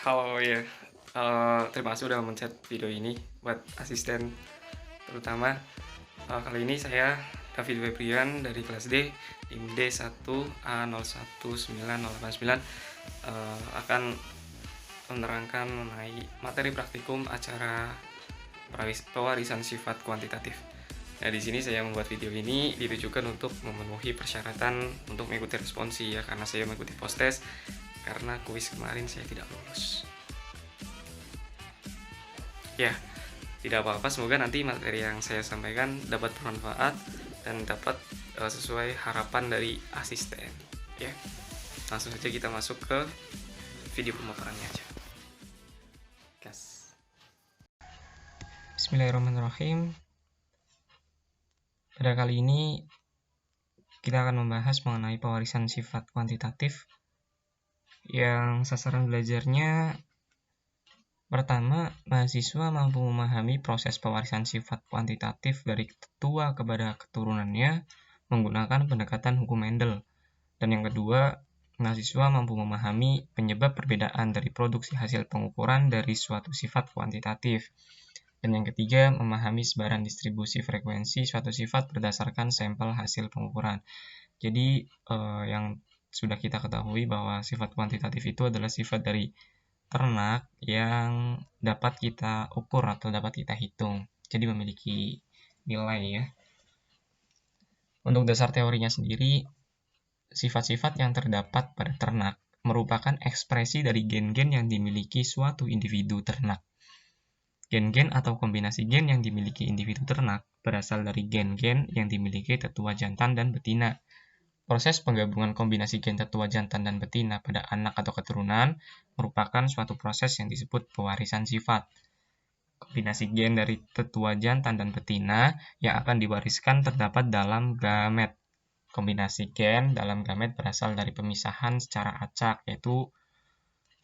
Halo ya, terima kasih udah mencet video ini buat asisten terutama. Kali ini saya David Febrian dari kelas D tim D1A019089 akan menerangkan mengenai materi praktikum acara pewarisan sifat kuantitatif. Nah, di sini saya membuat video ini ditujukan untuk memenuhi persyaratan untuk mengikuti responsi ya, karena saya mengikuti post-test karena kuis kemarin saya tidak lulus. Ya, tidak apa-apa, semoga nanti materi yang saya sampaikan dapat bermanfaat dan dapat sesuai harapan dari asisten ya. Langsung saja kita masuk ke video pemaparannya aja. Gas. Bismillahirrahmanirrahim. Pada kali ini kita akan membahas mengenai pewarisan sifat kuantitatif yang sasaran belajarnya pertama, mahasiswa mampu memahami proses pewarisan sifat kuantitatif dari tetua kepada keturunannya menggunakan pendekatan hukum Mendel. Dan yang kedua, mahasiswa mampu memahami penyebab perbedaan dari produksi hasil pengukuran dari suatu sifat kuantitatif. Dan yang ketiga, memahami sebaran distribusi frekuensi suatu sifat berdasarkan sampel hasil pengukuran. Jadi, yang sudah kita ketahui bahwa sifat kuantitatif itu adalah sifat dari ternak yang dapat kita ukur atau dapat kita hitung. Jadi memiliki nilai ya. Untuk dasar teorinya sendiri, sifat-sifat yang terdapat pada ternak merupakan ekspresi dari gen-gen yang dimiliki suatu individu ternak. Gen-gen atau kombinasi gen yang dimiliki individu ternak berasal dari gen-gen yang dimiliki tetua jantan dan betina. Proses penggabungan kombinasi gen tetua jantan dan betina pada anak atau keturunan merupakan suatu proses yang disebut pewarisan sifat. Kombinasi gen dari tetua jantan dan betina yang akan diwariskan terdapat dalam gamet. Kombinasi gen dalam gamet berasal dari pemisahan secara acak, yaitu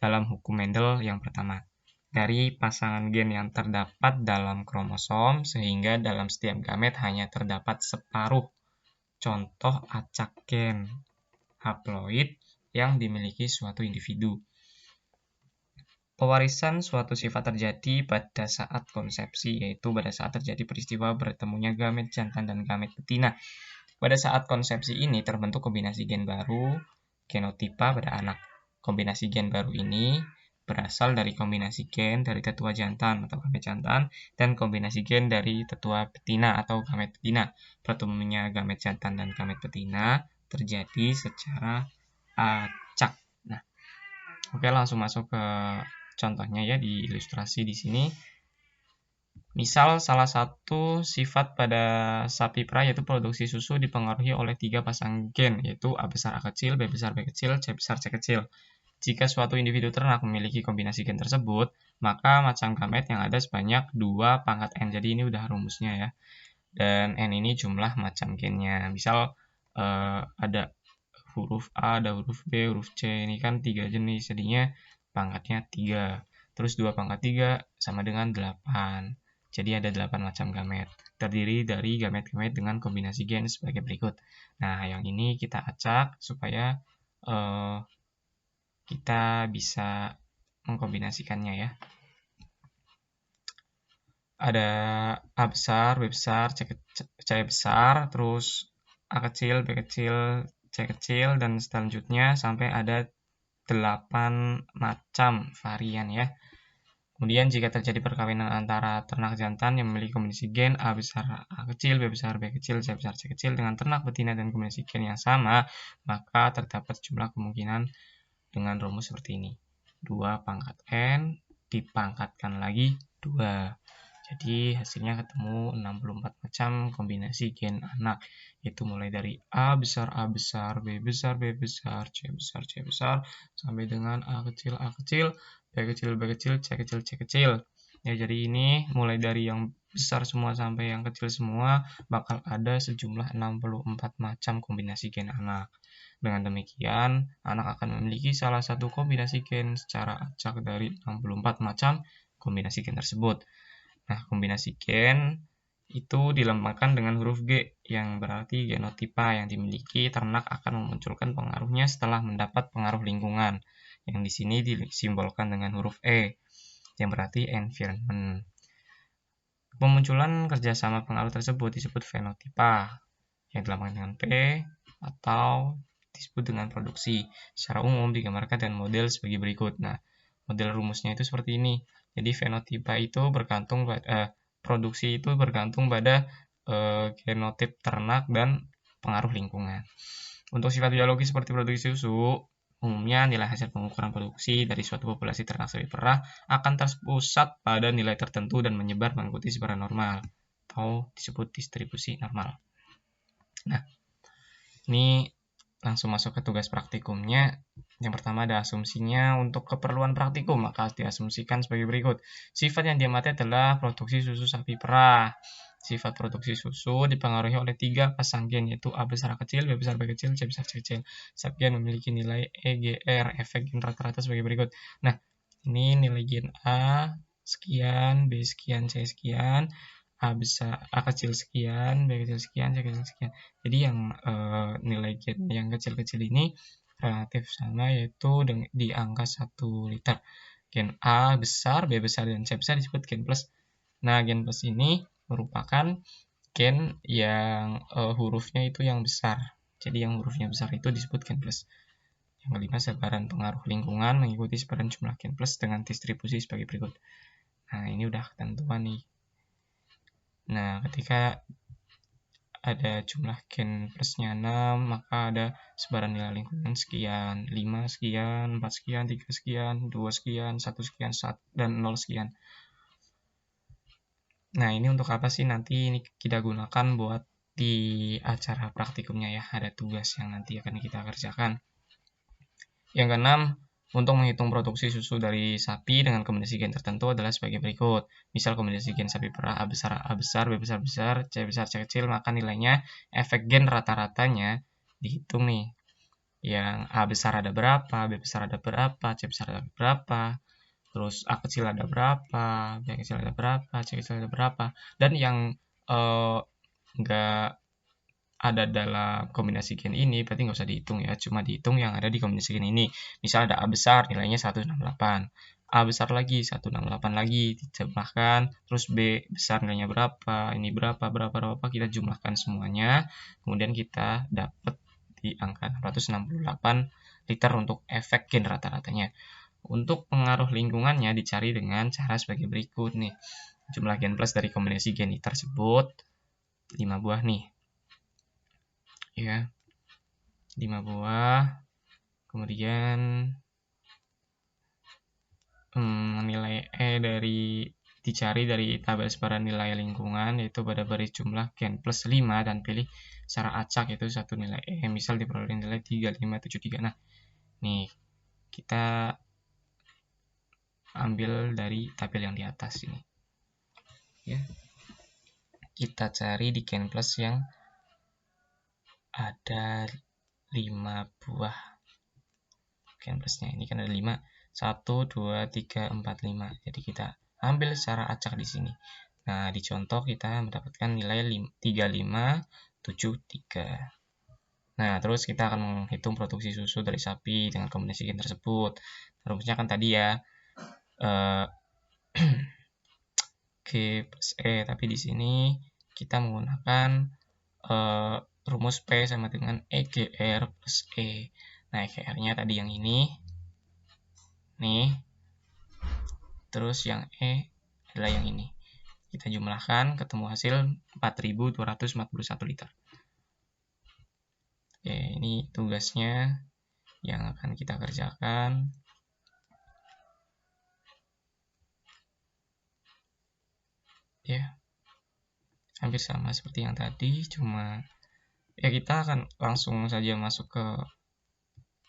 dalam hukum Mendel yang pertama, dari pasangan gen yang terdapat dalam kromosom, sehingga dalam setiap gamet hanya terdapat separuh contoh acak gen haploid yang dimiliki suatu individu. Pewarisan suatu sifat terjadi pada saat konsepsi, yaitu pada saat terjadi peristiwa bertemunya gamet jantan dan gamet betina. Pada saat konsepsi ini terbentuk kombinasi gen baru, genotipa pada anak. Kombinasi gen baru ini berasal dari kombinasi gen dari tetua jantan atau gamet jantan dan kombinasi gen dari tetua betina atau gamet betina. Pertemuannya gamet jantan dan gamet betina terjadi secara acak. Nah, oke, langsung masuk ke contohnya ya di ilustrasi di sini. Misal salah satu sifat pada sapi perah yaitu produksi susu dipengaruhi oleh 3 pasang gen, yaitu A besar A kecil, B besar B kecil, C besar C kecil. Jika suatu individu ternak memiliki kombinasi gen tersebut, maka macam gamet yang ada sebanyak 2 pangkat N. Jadi ini udah rumusnya ya. Dan N ini jumlah macam gennya. Misal ada huruf A, ada huruf B, huruf C. Ini kan 3 jenis, jadinya pangkatnya 3. Terus 2 pangkat 3 sama dengan 8. Jadi ada 8 macam gamet. Terdiri dari gamet-gamet dengan kombinasi gen sebagai berikut. Nah, yang ini kita acak supaya kita bisa mengkombinasikannya ya. Ada A besar, B besar, C besar, terus A kecil, B kecil, C kecil, dan selanjutnya sampai ada 8 macam varian ya. Kemudian jika terjadi perkawinan antara ternak jantan yang memiliki kombinasi gen A besar A kecil, B besar B kecil, C besar C kecil dengan ternak betina dan kombinasi gen yang sama, maka terdapat jumlah kemungkinan dengan rumus seperti ini. 2 pangkat N dipangkatkan lagi 2. Jadi hasilnya ketemu 64 macam kombinasi gen anak, yaitu mulai dari A besar, B besar, B besar, C besar, C besar, sampai dengan A kecil, B kecil, B kecil, C kecil, C kecil. Ya, jadi ini mulai dari yang besar semua sampai yang kecil semua bakal ada sejumlah 64 macam kombinasi gen anak. Dengan demikian, anak akan memiliki salah satu kombinasi gen secara acak dari 64 macam kombinasi gen tersebut. Nah, kombinasi gen itu dilambangkan dengan huruf G, yang berarti genotipa yang dimiliki ternak akan memunculkan pengaruhnya setelah mendapat pengaruh lingkungan. yang di sini disimbolkan dengan huruf E, yang berarti environment. Pemunculan kerjasama pengaruh tersebut disebut fenotipa, yang dilambangkan dengan P, atau disebut dengan produksi. Secara umum digambarkan dengan model sebagai berikut. Nah, model rumusnya itu seperti ini. Jadi fenotipa itu bergantung produksi itu bergantung pada genotip ternak dan pengaruh lingkungan. Untuk sifat biologi seperti produksi susu, umumnya nilai hasil pengukuran produksi dari suatu populasi ternak sapi perah akan terpusat pada nilai tertentu dan menyebar mengikuti sebaran normal atau disebut distribusi normal. Nah, ini langsung masuk ke tugas praktikumnya. Yang pertama ada asumsinya. Untuk keperluan praktikum, maka diasumsikan sebagai berikut. Sifat yang diamati adalah produksi susu sapi perah. Sifat produksi susu dipengaruhi oleh 3 pasang gen, yaitu A besar A kecil, B besar B kecil, C besar C kecil. Setiap gen memiliki nilai EGR, efek gen rata-rata sebagai berikut. Nah, ini nilai gen A sekian, B sekian, C sekian, A besar A kecil sekian, B kecil sekian, C kecil sekian. Jadi yang nilai gen yang kecil-kecil ini relatif sama, yaitu di angka 1 liter. Gen A besar, B besar, dan C besar disebut gen plus. Nah, gen plus ini merupakan gen yang hurufnya itu yang besar. Jadi yang hurufnya besar itu disebut gen plus. Yang kelima, sebaran pengaruh lingkungan mengikuti sebaran jumlah gen plus dengan distribusi sebagai berikut. Nah, ini udah ketentuan nih. Nah, ketika ada jumlah gen plusnya 6, maka ada sebaran nilai lingkungan sekian, 5 sekian, 4 sekian, 3 sekian, 2 sekian, 1 sekian, dan 0 sekian. Nah, ini untuk apa sih? Nanti ini kita gunakan buat di acara praktikumnya ya. Ada tugas yang nanti akan kita kerjakan. Yang keenam, untuk menghitung produksi susu dari sapi dengan kombinasi gen tertentu adalah sebagai berikut. Misal kombinasi gen sapi perah A besar, B besar, C besar, C kecil, maka nilainya efek gen rata-ratanya dihitung nih. Yang A besar ada berapa, B besar ada berapa, C besar ada berapa, terus A kecil ada berapa, B kecil ada berapa, C kecil ada berapa, dan yang enggak ada dalam kombinasi gen ini berarti nggak usah dihitung ya, cuma dihitung yang ada di kombinasi gen ini. Misal ada A besar nilainya 168, A besar lagi 168 lagi dijumlahkan, terus B besar nilainya berapa, ini berapa, kita jumlahkan semuanya, kemudian kita dapat di angka 668 liter untuk efek gen rata-ratanya. Untuk pengaruh lingkungannya dicari dengan cara sebagai berikut nih. Jumlah gen plus dari kombinasi gen tersebut 5 buah nih. Ya. 5 buah. Kemudian nilai E dicari dari tabel sebaran nilai lingkungan, yaitu pada baris jumlah gen plus 5 dan pilih secara acak, yaitu satu nilai E. Misal diperoleh nilai 3573. Nah, nih kita ambil dari tabel yang di atas ini. Ya. Kita cari di gen plus yang ada 5 buah gen plusnya. Ini kan ada 5. 1, 2, 3, 4, 5. Jadi kita ambil secara acak di sini. Nah, di contoh kita mendapatkan nilai 3573. Nah, terus kita akan menghitung produksi susu dari sapi dengan kombinasi gen tersebut. Rumusnya kan tadi ya G plus E, tapi di sini kita menggunakan rumus P sama dengan EGR plus E. Nah, EGR-nya tadi yang ini. Nih. Terus yang E adalah yang ini. Kita jumlahkan, ketemu hasil 4.241 liter. Oke, ini tugasnya yang akan kita kerjakan. Ya, hampir sama seperti yang tadi, cuma ya kita akan langsung saja masuk ke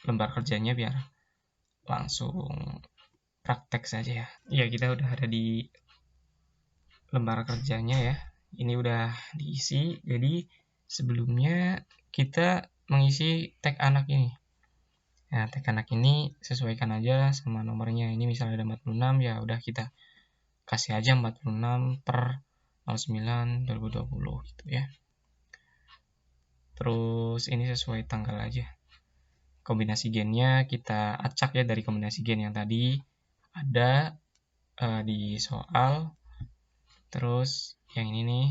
lembar kerjanya biar langsung praktek saja ya. Ya, kita udah ada di lembar kerjanya ya. Ini udah diisi. Jadi sebelumnya kita mengisi tag anak ini. Nah, tag anak ini sesuaikan aja sama nomornya. Ini misalnya ada 46, ya udah kita kasih aja 46 per 09 2020 gitu ya. Terus ini sesuai tanggal aja. kombinasi gennya kita acak ya dari kombinasi gen yang tadi ada di soal. Terus yang ini nih,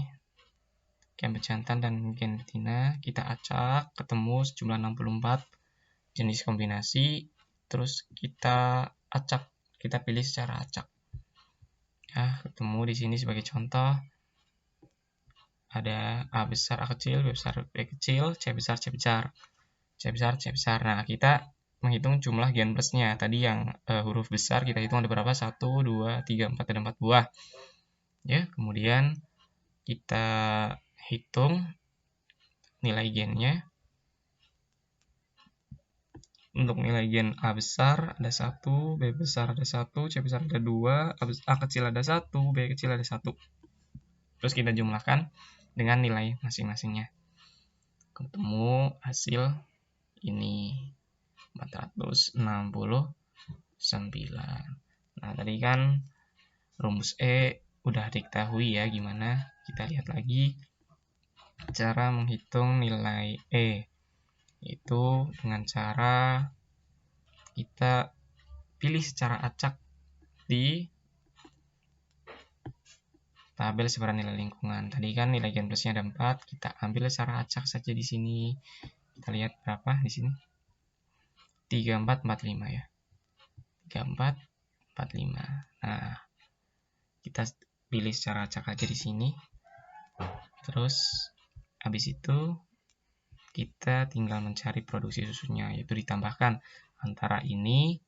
gen bejantan dan gen betina kita acak, ketemu sejumlah 64 jenis kombinasi. Terus kita acak, kita pilih secara acak. Ya, ketemu di sini sebagai contoh ada A besar A kecil, B besar B kecil, C besar C besar, C besar C besar. Nah, kita menghitung jumlah gen plusnya. Tadi yang huruf besar kita hitung ada berapa? 1, 2, 3, 4, ada 4 buah. Ya, kemudian kita hitung nilai gennya. Untuk nilai gen A besar ada 1, B besar ada 1, C besar ada 2, A kecil ada 1, B kecil ada 1. Terus kita jumlahkan dengan nilai masing-masingnya. Ketemu hasil ini 469. Nah, tadi kan rumus E udah diketahui ya gimana. Kita lihat lagi cara menghitung nilai E, yaitu dengan cara kita pilih secara acak di tabel sebaran nilai lingkungan. Tadi kan nilai gen plusnya ada 4, kita ambil secara acak saja di sini. Kita lihat berapa di sini. 3445 ya. 3445. Nah, kita pilih secara acak aja di sini. Terus habis itu kita tinggal mencari produksi susunya, yaitu ditambahkan antara ini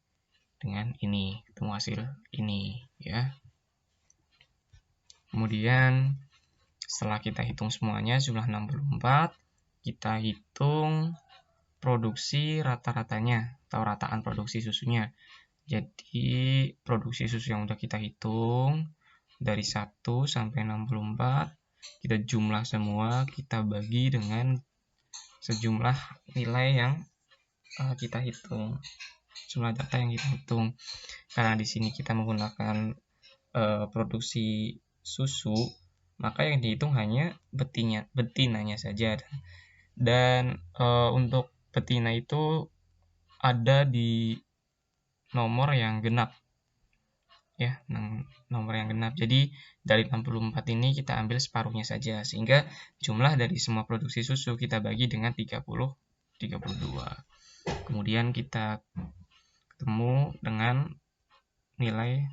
dengan ini, ketemu hasil ini ya. Kemudian setelah kita hitung semuanya jumlah 64, kita hitung produksi rata-ratanya atau rataan produksi susunya. Jadi produksi susu yang udah kita hitung dari 1 sampai 64 kita jumlah semua, kita bagi dengan sejumlah nilai yang kita hitung, jumlah data yang kita hitung. Karena di sini kita menggunakan produksi susu, maka yang dihitung hanya betinanya saja. Dan untuk betina itu ada di nomor yang genap ya, nomor yang genap. Jadi dari 64 ini kita ambil separuhnya saja, sehingga jumlah dari semua produksi susu kita bagi dengan 32. Kemudian kita ketemu dengan nilai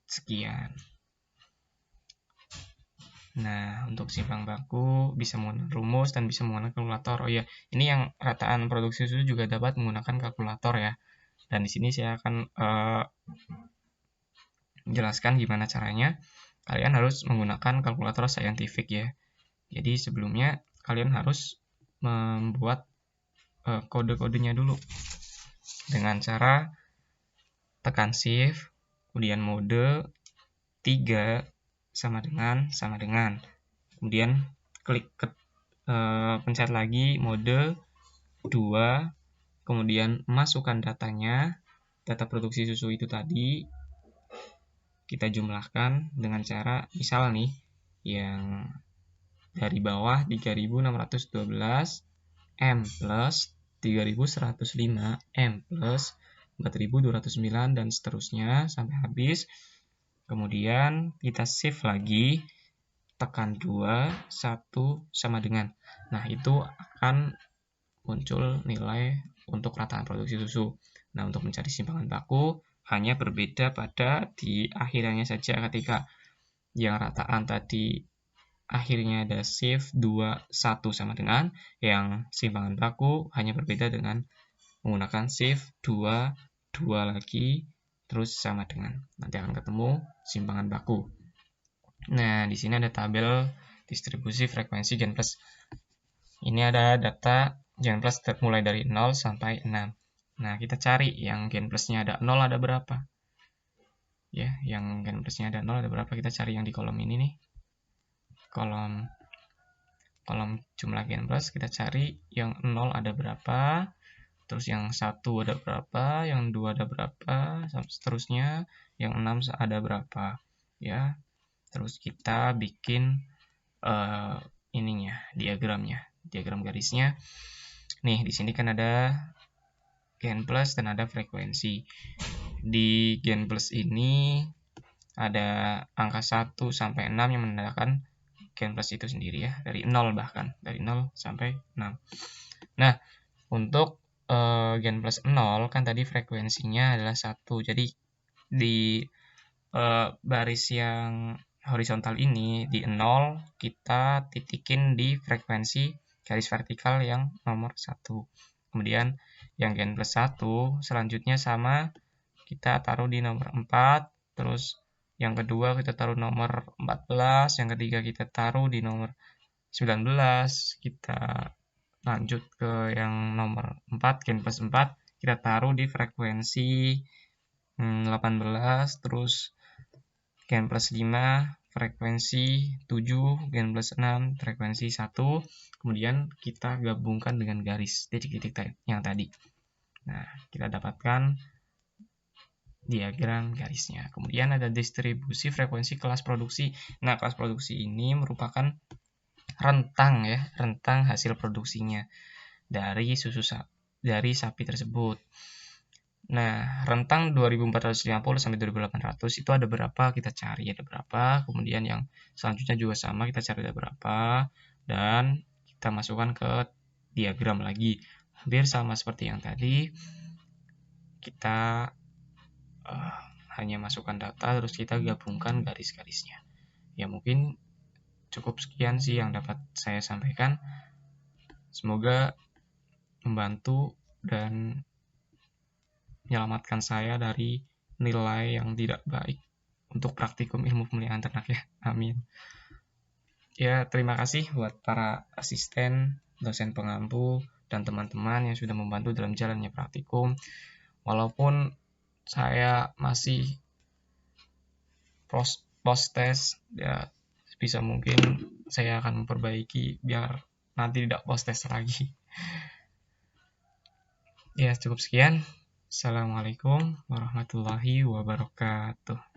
sekian. Nah, untuk simpang baku bisa menggunakan rumus dan bisa menggunakan kalkulator. Oh ya, ini yang rataan produksi susu juga dapat menggunakan kalkulator ya. Dan di sini saya akan menjelaskan gimana caranya. Kalian harus menggunakan kalkulator saintifik ya. Jadi sebelumnya kalian harus membuat kode-kodenya dulu dengan cara tekan shift, kemudian mode 3 sama dengan, kemudian klik pencet lagi mode 2, kemudian masukkan datanya, data produksi susu itu tadi kita jumlahkan dengan cara misal nih yang dari bawah 3612 M plus 3105 M plus 4209 dan seterusnya sampai habis. Kemudian kita shift lagi, tekan 2, 1 sama dengan. Nah, itu akan muncul nilai untuk rataan produksi susu. Nah, untuk mencari simpangan baku hanya berbeda pada di akhirannya saja. Ketika yang rataan tadi akhirnya ada shift 2, 1 sama dengan, yang simpangan baku hanya berbeda dengan menggunakan shift 2, 2 lagi, terus sama dengan. Nanti akan ketemu simpangan baku. Nah, di sini ada tabel distribusi frekuensi gen plus. Ini ada data gen plus mulai dari 0 sampai 6. Nah, kita cari yang gen plusnya ada 0 ada berapa. Ya, yang gen plusnya ada 0 ada berapa, kita cari yang di kolom ini nih. Kolom jumlah gen plus, kita cari yang 0 ada berapa. Terus yang 1 ada berapa, yang 2 ada berapa, seterusnya, yang 6 ada berapa, ya. Terus kita bikin ininya, diagram garisnya. Nih, di sini kan ada gen plus dan ada frekuensi. Di gen plus ini ada angka 1 sampai 6 yang menandakan gen plus itu sendiri ya, dari 0 bahkan, dari 0 sampai 6. Nah, untuk gen plus 0 kan tadi frekuensinya adalah 1. Jadi di baris yang horizontal ini di 0 kita titikin di frekuensi garis vertikal yang nomor 1. Kemudian yang gen plus 1 selanjutnya sama, kita taruh di nomor 4, terus yang kedua kita taruh nomor 14, yang ketiga kita taruh di nomor 19, kita lanjut ke yang nomor 4, gen plus 4, kita taruh di frekuensi 18, terus gen plus 5, frekuensi 7, gen plus 6, frekuensi 1, kemudian kita gabungkan dengan garis titik-titik yang tadi. Nah, kita dapatkan diagram garisnya. Kemudian ada distribusi frekuensi kelas produksi. Nah, kelas produksi ini merupakan rentang ya, rentang hasil produksinya dari dari sapi tersebut. Nah, rentang 2450 sampai 2800 itu ada berapa? Kita cari ada berapa. Kemudian yang selanjutnya juga sama, kita cari ada berapa dan kita masukkan ke diagram lagi. Hampir sama seperti yang tadi. Kita hanya masukkan data terus kita gabungkan garis-garisnya. Ya mungkin cukup sekian sih yang dapat saya sampaikan. Semoga membantu dan menyelamatkan saya dari nilai yang tidak baik untuk praktikum ilmu pemeliharaan ternak ya. Amin. Ya, terima kasih buat para asisten, dosen pengampu, dan teman-teman yang sudah membantu dalam jalannya praktikum. Walaupun saya masih post test, ya bisa mungkin saya akan memperbaiki biar nanti tidak post test lagi. Ya, cukup sekian. Assalamualaikum warahmatullahi wabarakatuh.